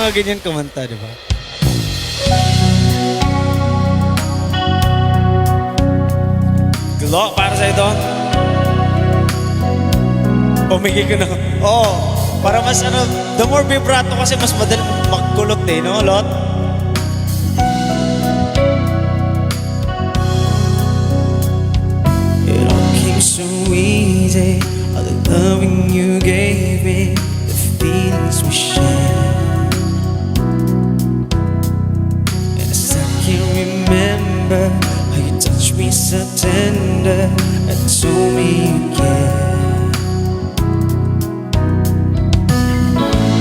mga ganyan kumanta, di ba? Gulo, para sa ito. Pumigil ko na. Oo. Para mas ano, the more vibrato kasi mas madali magkulot eh, no, Lot? It all came so easy, all the loving you gave me, the feelings we shared. And as I can remember how you touched me so tender and told me you cared.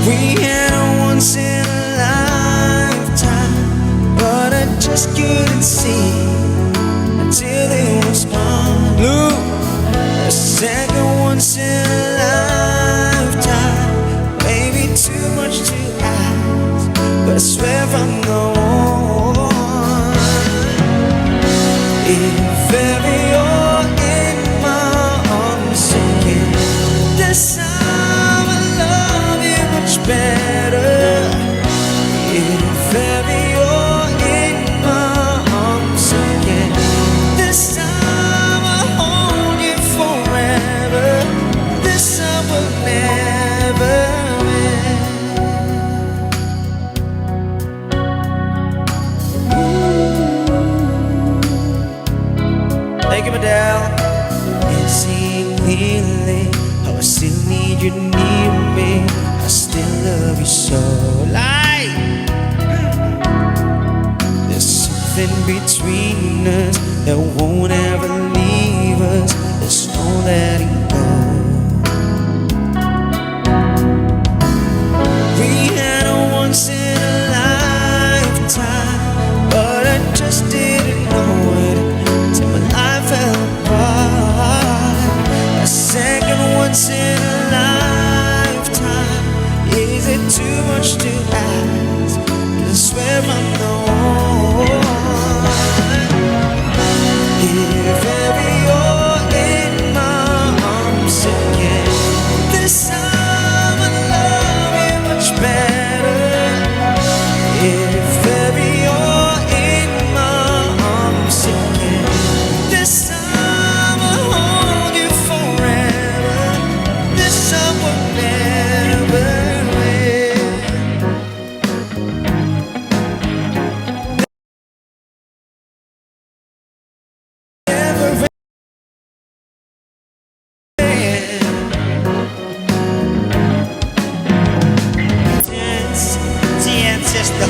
We had a once in a lifetime, but I just couldn't see until it was gone. Blue, a second once in a lifetime, maybe too much to ask, but I swear I'm the one. If ever you're in my arms again, this time I love you much better. If ever you're in my arms again, this time I'll hold you forever. This time will never end. Thank you, Madel. And seeing clearly how I still need you near me. I still love you so. Like there's something between us that won't ever leave us. There's no letting go. We had a once in a lifetime, but I just didn't know it till my life fell apart. A second once in a lifetime, is it too much to ask? 'Cause I swear I'm the one. If ever you're in my arms again, this time I love you much better. If ever you're in my arms again, this time I'll hold you forever. This time will never end. Never end. Dance, dance, just the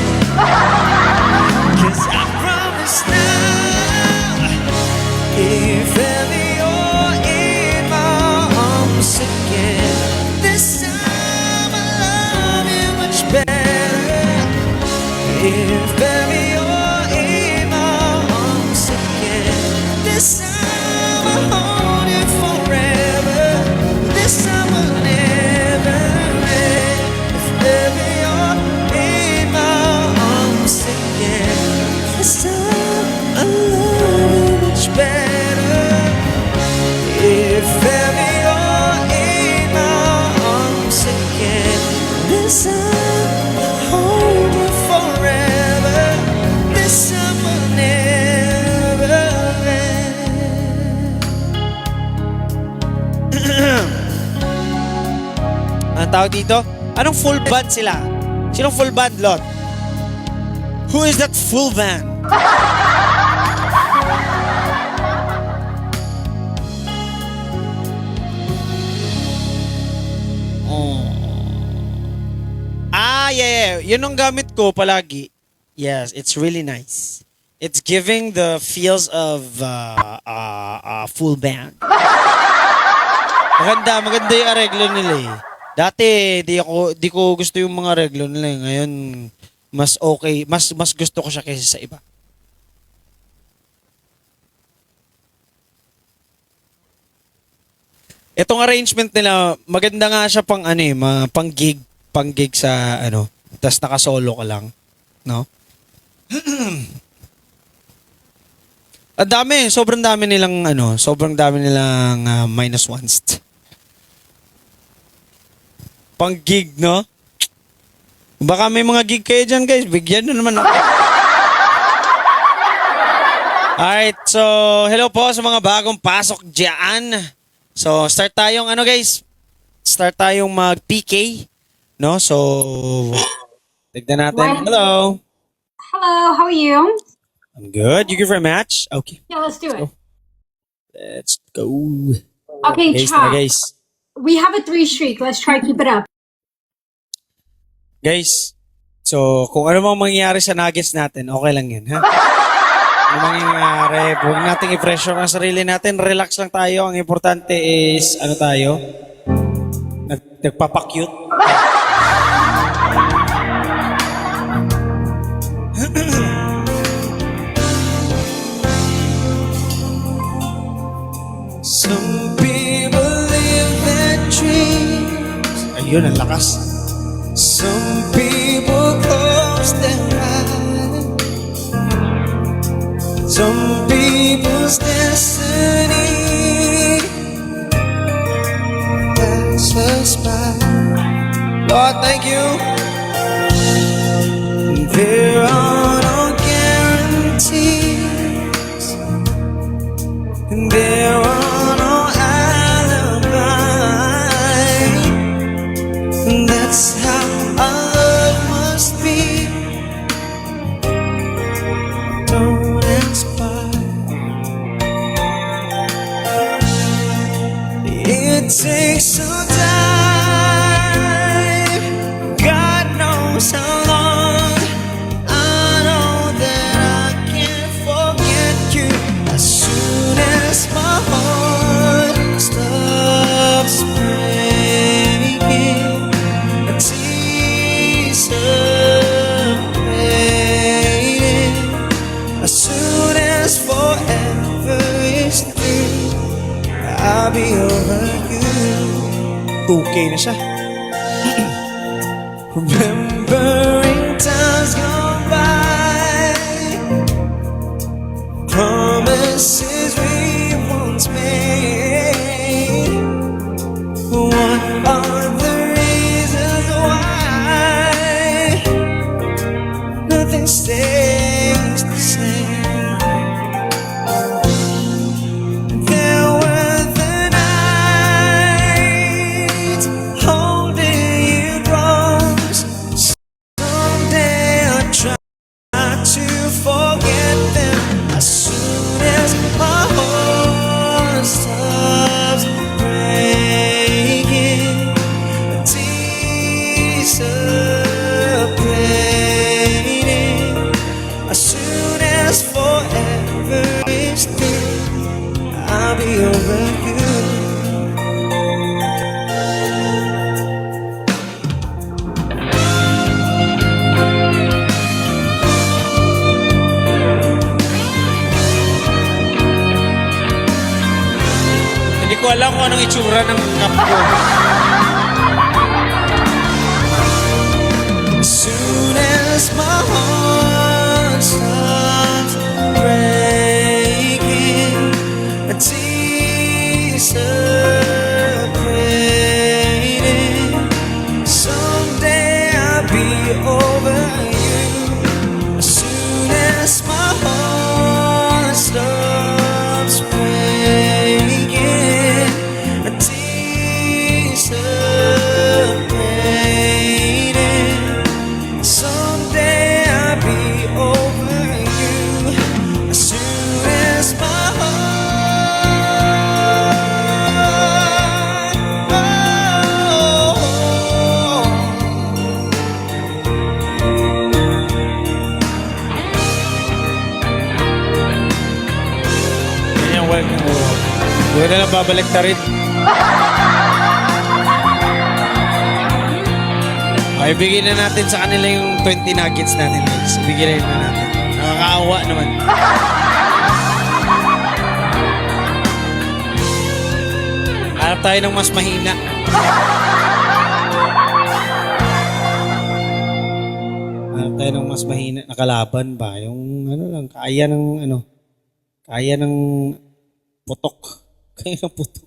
'cause I promise now, if ever you're in my arms again, this time I love you much better. If ever you're in my arms again, this time I'll hold you forever. This time will never end. If ever you're in my arms again, this time I love you much better. If ever you're in my arms again, this time I'll hold you forever. This time will never end. Ang tawag dito? Anong full band sila? Sinong full band, Lot? Who is that full band? Oh. Yeah. Yun ang gamit ko palagi. Yes, it's really nice. It's giving the feels of full band. Maganda yung areglo nila eh. Dati, di ko gusto yung mga areglo nila eh. Ngayon, mas okay, mas gusto ko siya kaysa sa iba. Itong arrangement nila, maganda nga siya pang ano eh, pang gig sa ano, tas naka-solo ka lang, no? Ang dami, sobrang dami nilang minus ones. Pang gig, no? Baka may mga gig kayo dyan, guys. Bigyan nyo naman ako. Alright, so hello po sa mga bagong pasok dyan. So start tayong guys. Start tayong mag-PK. No? So, tignan natin. What? Hello. Hello, how are you? I'm good. You give for a match? Okay, Yeah, let's do it. let's go. Okay, Guys, tara chat. guys. We have a 3 streak. Let's try to keep it up. Guys, so kung ano mang mangyayari sa nuggets natin, okay lang yan, ha? Ano mangyayari, huwag nating i-pressure ang sarili natin. Relax lang tayo. Ang importante is, tayo? Nagpapakyut. Some people live their dreams. Ayun, ang lakas. Some people close their eyes. Some people's destiny passes us by. Lord, thank you. There are no guarantees, and there are no alibis. And that's how our love must be. Don't ask why. It takes some time. God knows how long. I know that I can't forget you. As soon as my heart stops breaking, a teaser fading. As soon as forever is through, I'll be over you. 2K na siya. Remembering times gone by, promises we once made. What are the reasons why nothing stays the same? There were the nights holding you close. Someday I'll try to forget them. As soon as my heart stops breaking, a teaser fading. As soon as forever is through, I'll be over you. Hindi ko alam kung anong itsura ng cup ko. As soon as my heart stops breaking, a teaser fading. Someday I'll be over you. As soon as my heart stops breaking, a teaser fading. Someday I'll be over you. As soon as my heart, Yan yung welcome mo. Huwag na lang babalik na rin. Ay, bigyan na natin sa kanila yung 20 nuggets natin, guys. Bigyan na natin. Nakakaawa naman. Hanap tayo ng mas mahina. Hanap tayo ng mas mahina na kalaban ba? Yung kaya ng putok. Kaya ng putok.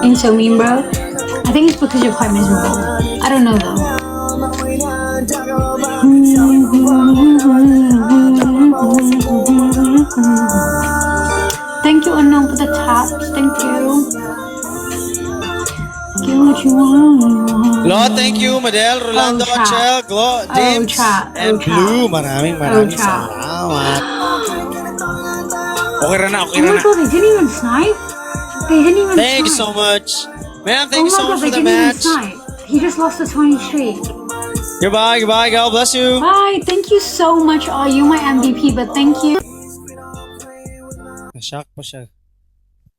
And so mean, bro. I think it's because you're quite miserable. I don't know though. Thank you, Unknown, for the taps. Thank you. Get what you want. Lo, thank you, Madel, Rolando, chat. Chel, Glo, James, chat. and Chat. Blue. Maraming chat. salamat. Okay na, okay Oh na. my god, they didn't even snipe. They didn't even Thank you snipe. so much. Ma'am, Oh thank you my so god, much for they the didn't even match. snipe. He just lost a 20 streak. Goodbye, God bless you. Bye. Thank you so much. Oh, you my MVP, but thank you. Na-shock pa siya.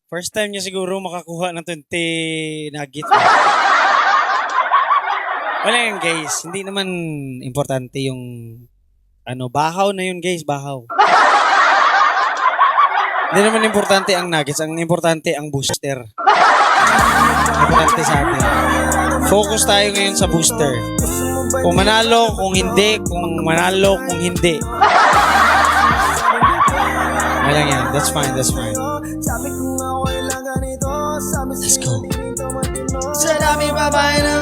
First time niya siguro makakuha ng 20 nuggets. Wala yun, guys. Hindi naman importante yung bahaw na yun, guys, bahaw. Hindi naman importante ang nuggets. Ang importante ang booster. Importante sa atin. Focus tayo ngayon sa booster. Kung manalo, kung hindi. Kung manalo, kung hindi. Walang yan. That's fine, that's fine. Let's go. Sa dami babae na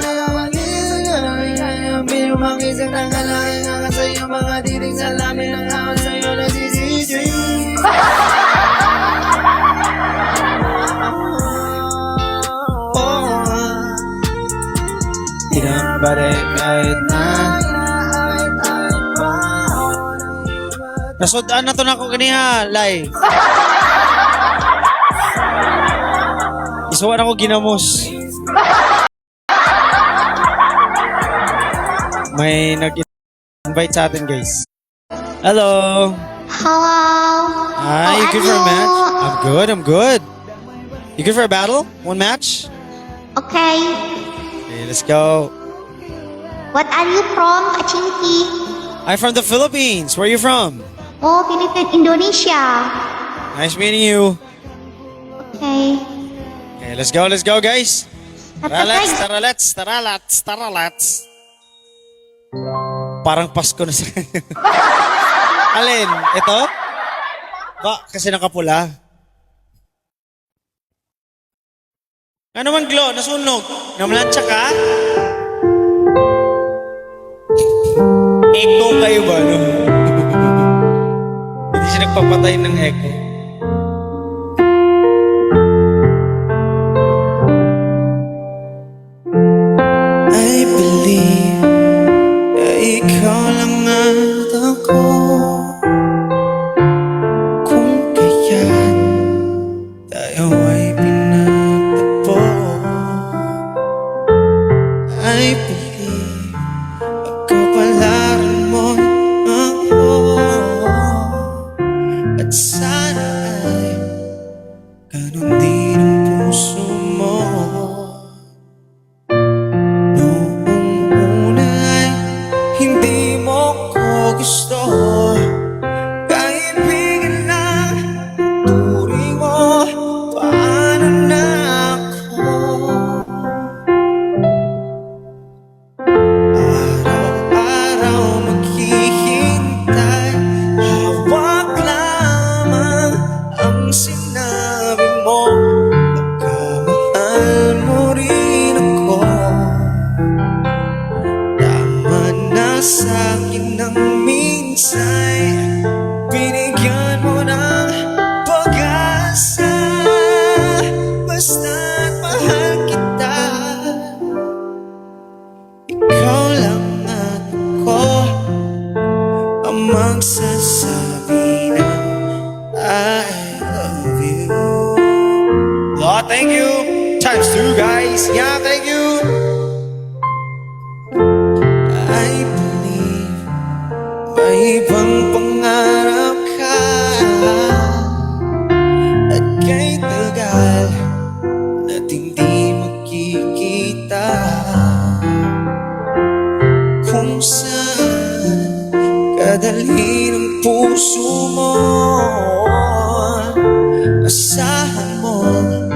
Binumakisang ng kalahin nga sa'yo mga titig sa lamin ng hawan sa'yo nagsisisi. Pinambalik kahit na. Nasudaan na to na ako ganiha, Lai. Isuwan ako ginamos. May nag-invite sa atin, guys. Hello. Hello. Hi, you good for a match? I'm good. You good for a battle? One match? Okay. Okay, let's go. What are you from, Achinki? I'm from the Philippines. Where are you from? Oh, Philippines, Indonesia. Nice meeting you. Okay. Okay, let's go, guys. Tapos, Taralats. Parang Pasko na sa kanya. Alin? Ito? Ba, kasi nakapula. Ano man, Glo? Nasunog? Namlansya ka? Echo kayo ba, no? Hindi siya nagpapatay ng echo. I believe na ikaw lang at ako. Kung kaya't tayo ay pinagtagpo. I believe pagkapalaran mo ako. At sana ay ganun din ang puso mo. Noong una ay hindi mo ko gusto. Kaibigan lang turing mo. Paano na ako? Araw-araw maghihintay. Hawak lamang ang sinabi mo. Pagkamahal mo rin ako. Tama na sa'kin ng minsan. Binigyan mo ng pag-asa. Basta't mahal kita. Ikaw lang at ako ang magsasabi na I love you. Oh, thank you. Times 2, guys. Yeah, thank you. I believe may ibang pangarap ka. At kay tagal na't hindi magkikita. Kung saan kadalhin ang puso mo. Asahan mo ang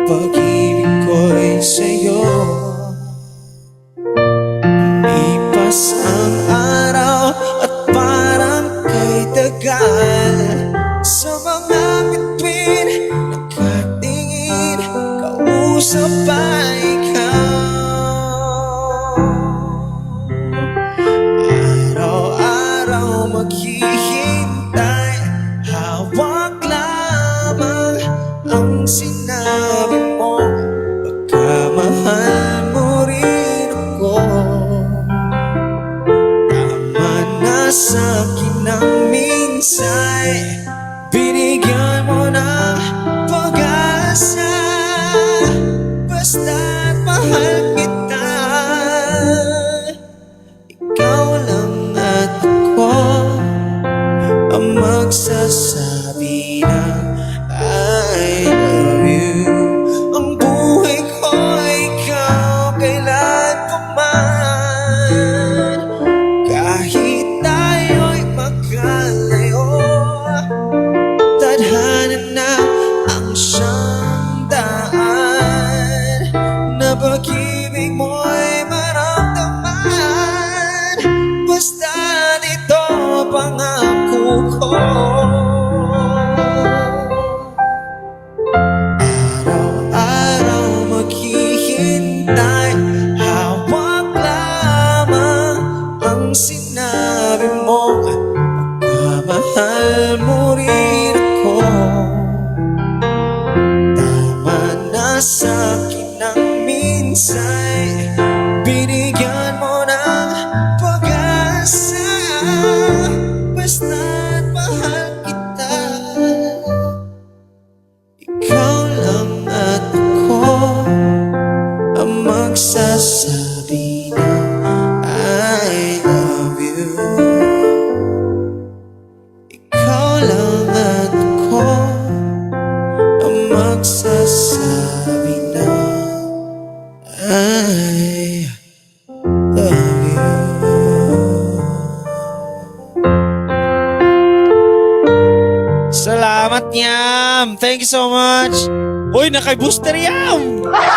pag-ibig ko'y sa'yo. Lipas ang araw at parang kay tagal. Sa mga bituin nakatingin, kausap ay mahal kita. Ikaw lang at ako ang magsasabi na I love you. Ang buhay ko ikaw kailan pa man. Kahit tayo'y magkalayo, tadhana na ang siyang daan na pag-ibig mo'y maramdaman. Basta ito pangako ko. Araw-araw maghihintay, hawak lamang ang sinabi mo. Pagkamahal mo rin ako. Tama na sa'kin ang minsan, binigyan mo ng pag-asa. Basta't mahal kita. Ikaw lang at ako ang magsasabi na I love you. Ikaw lang at ako ang magsasabi na I love you. Salamat, Yam! Thank you so much! Uy, nakay-booster, Yam!